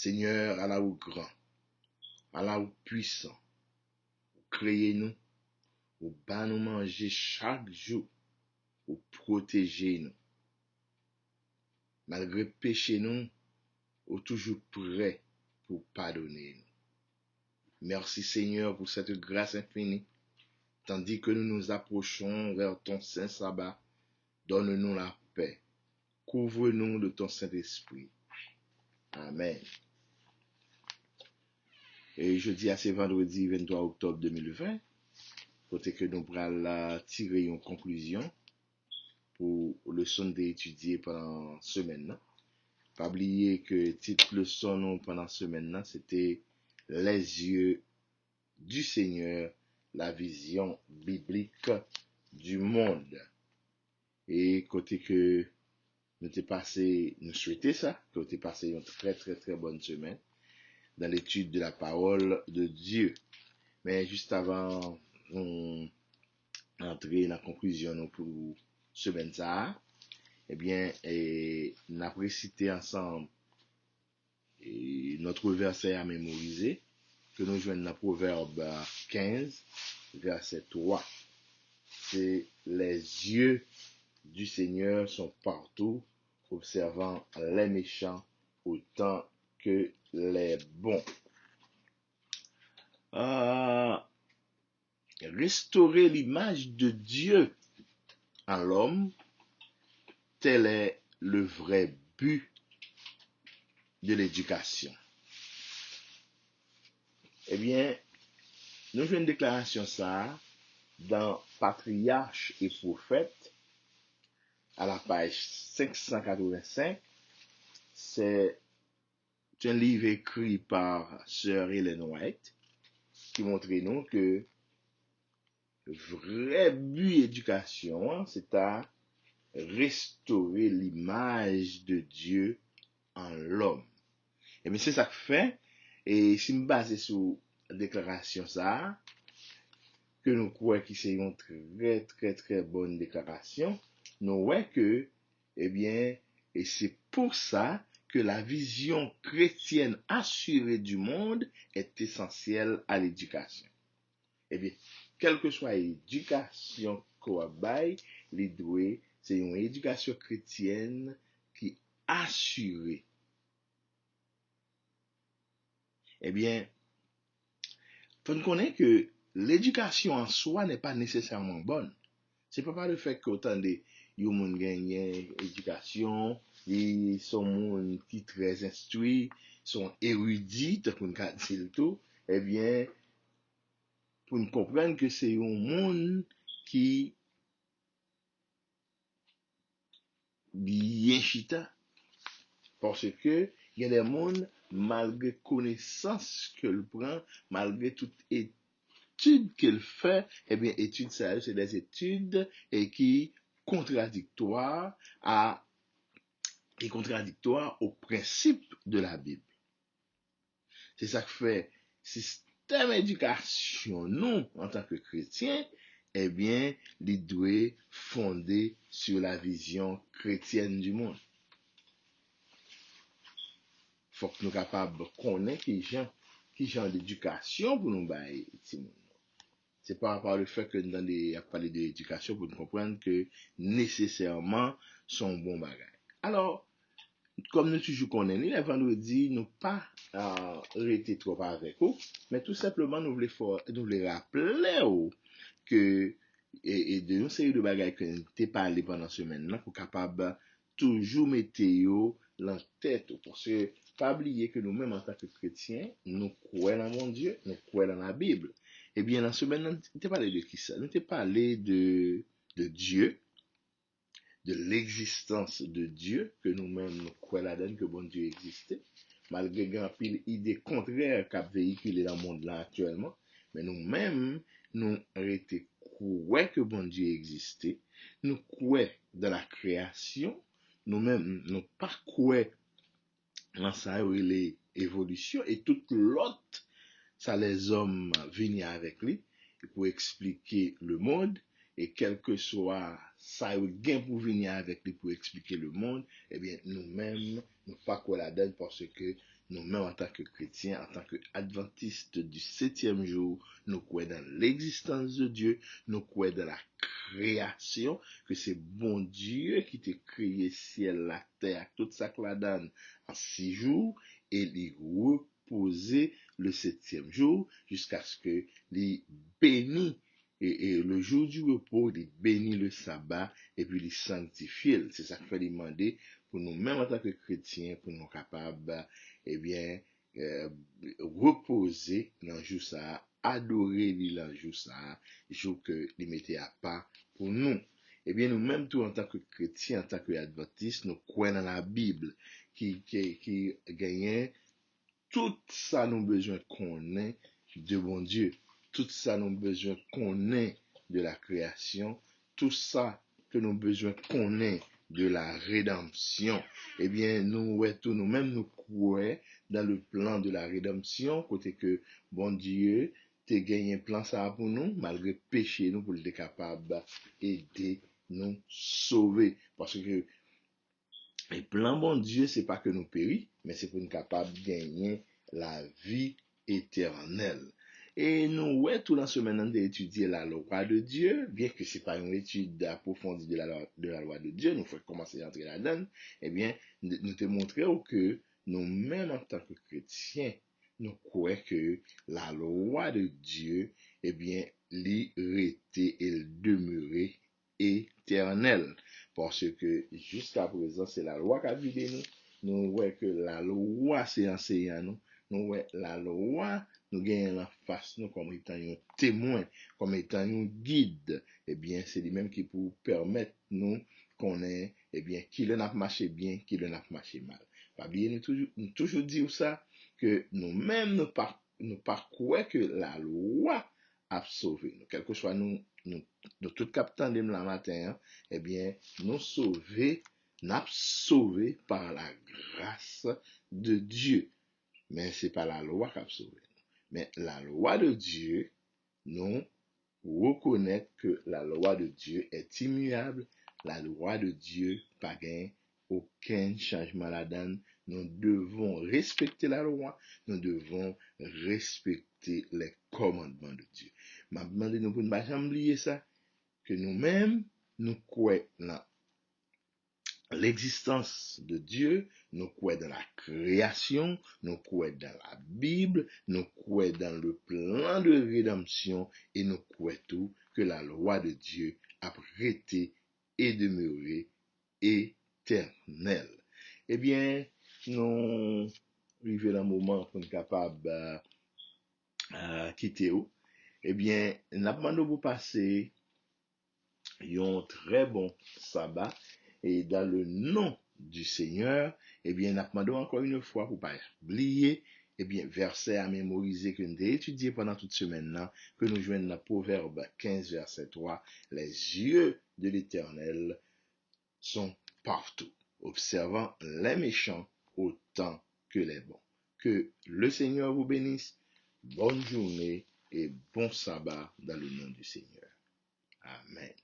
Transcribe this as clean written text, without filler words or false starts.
Seigneur, Allah ou grand, Allah ou puissant, ou créez nous, ou bas nous manger chaque jour, ou protéger nous. Malgré péché nous, ou toujours prêt pour pardonner nous. Merci Seigneur pour cette grâce infinie, tandis que nous nous approchons vers ton saint sabbat, donne-nous la paix. Couvre-nous de ton Saint-Esprit. Amen. Et jeudi à ce vendredi 23 octobre 2020, côté que nous pourrons tirer une conclusion pour le leçon d'étudier pendant la semaine. Pas oublier que le titre leçon pendant la semaine, c'était Les yeux du Seigneur, la vision biblique du monde. Et côté que nous souhaitons ça, que nous passé une très bonne semaine dans l'étude de la parole de Dieu. Mais juste avant d'entrer dans la conclusion pour semaine ça, eh bien, nous avons cité ensemble notre verset à mémoriser, que nous joignons dans Proverbe 15, verset 3. C'est les yeux du Seigneur sont partout, observant les méchants autant que les bons. Restaurer l'image de Dieu en l'homme, tel est le vrai but de l'éducation. Eh bien, nous avons une déclaration ça dans Patriarches et Prophètes, à la page 585. C'est un livre écrit par Sir Ellen White qui montre nous que le vrai but d'éducation, c'est à restaurer l'image de Dieu en l'homme. Et bien c'est ça que fait, et si je me base sur la déclaration ça, que nous croyons que c'est une très bonne déclaration, nous voyons que, eh bien, et c'est pour ça que la vision chrétienne assurée du monde est essentielle à l'éducation. Eh bien, quelle que soit l'éducation qu'on a, c'est une éducation chrétienne qui est assurée. Eh bien, faut nous connaître que l'éducation en soi n'est pas nécessairement bonne. C'est pas le fait qu'autant de gens gagnent éducation, ils sont monde qui très instruits, sont érudits, pour nous dire le tout, eh bien, pour nous comprendre que c'est un monde qui bien chita. Parce que il y a des mondes, malgré connaissance qu'elle prend, malgré toute étude qu'elle fait, eh bien, études ça, c'est des études qui contradictoires au principe de la Bible. C'est ça que fait système éducation, nous, en tant que chrétiens, eh bien, il doit fonder sur la vision chrétienne du monde. Faut que nous capables de connaître qui genre d'éducation pour nous bailler. C'est par rapport au fait que nous avons parlé de l'éducation pour nous comprendre que nécessairement son bon bagage. Alors, comme nous toujours connaissons, les vendredis, nous pas arrêter trop avec eux, mais tout simplement nous voulons rappeler que et de une série de bagages que nous t'ai parlé pendant la semaine, pour capable toujours mettre en tête, parce que pas oublier que nous-mêmes en tant que chrétiens, nous croyons dans mon Dieu, nous croyons dans la Bible. Eh bien, dans la semaine, nous t'ai parlé de qui ça? Nous t'ai parlé de Dieu, de l'existence de Dieu, que nous-mêmes nous croyons là-dedans, que bon Dieu existait, malgré grand pile idée contraire qu'a véhiculé dans le monde là actuellement, mais nous-mêmes, nous arrêtons croire que bon Dieu existait, nous croyons dans la création, nous-mêmes, nous pas croyons dans ça, les évolutions, et toute l'autre, ça les hommes viennent avec lui, pour expliquer le monde, et quel que soit ça gain pour venir avec lui pour expliquer le monde, eh bien, nous-mêmes, nous pas quoi la donne parce que nous-mêmes en tant que chrétiens, en tant qu'adventistes du 7e jour, nous croyons dans l'existence de Dieu, nous croyons dans la création, que c'est bon Dieu qui t'a créé ciel, la terre, tout ça que la donne en 6 jours, et il reposer le 7e jour jusqu'à ce que les bénit et le jour du repos, il bénit le sabbat et puis il sanctifie. C'est ça qu'il fait demander pour nous, même en tant que chrétiens, pour nous capables, eh bien, reposer dans le jour ça, adorer dans le jour ça, jour que il mettait à part pour nous. Eh bien, nous-mêmes, tout en tant que chrétiens, en tant qu'adventistes, nous croyons dans la Bible qui gagne tout ça nous besoin qu'on ait de bon Dieu. Tout ça nous besoin qu'on ait de la création. Tout ça que nous besoin qu'on ait de la rédemption. Eh bien, nous-mêmes, nous croyons dans le plan de la rédemption, côté que, bon Dieu, t'es gagné un plan ça pour nous, malgré péché, nous, pour être capable d'aider nous sauver. Parce que le plan bon Dieu, c'est pas que nous péris, mais c'est pour nous capables de gagner la vie éternelle. Et nous, tout dans ce moment d'étudier la loi de Dieu, bien que c'est pas une étude approfondie de la loi de Dieu, nous faut commencer à entrer là-dedans, eh bien, nous te montrer que nous-mêmes en tant que chrétiens, nous croyons que la loi de Dieu, eh bien, l'irrité et le demeurer éternel. Parce que jusqu'à présent, c'est la loi qui a guidé nous. Nous voyons que la loi, c'est enseignant nous. Nous voyons la loi, nous gagnons en face nous comme étant un témoin, comme étant un guide. Eh bien, c'est lui-même qui peut permettre nous qu'on ait, eh bien, qui le n'a marché bien, qui le n'a marché mal. Pas bien, nous toujours dire ça, que nous-mêmes, nous pas croire que la loi a sauvé nous. Quel que soit nous tout captant de la matin, eh bien, nous sauvé par la grâce de Dieu. Mais c'est pas la loi qui a sauvé. Mais la loi de Dieu, nous reconnaître que la loi de Dieu est immuable. La loi de Dieu, pas gain aucun changement là-dedans. Nous devons respecter la loi. Nous devons respecter les commandements de Dieu. M'a demandé nous pour ne pas jamais oublier ça, que nous-mêmes, nous croyons dans l'existence de Dieu, nous croyons dans la création, nous croyons dans la Bible, nous croyons dans le plan de rédemption et nous croyons tout que la loi de Dieu a été et demeuré éternelle. Eh bien, nous arrivons dans le moment pour être capable de quitter. Eh bien, nous demandons pour passer un très bon sabbat et dans le nom du Seigneur, eh bien, nous demandons encore une fois pour pas oublier, eh bien, verset à mémoriser que nous avons étudié pendant toute semaine là, que nous joignons dans Proverbe 15, verset 3, les yeux de l'Éternel sont partout, observant les méchants autant que les bons. Que le Seigneur vous bénisse, bonne journée et bon sabbat dans le nom du Seigneur. Amen.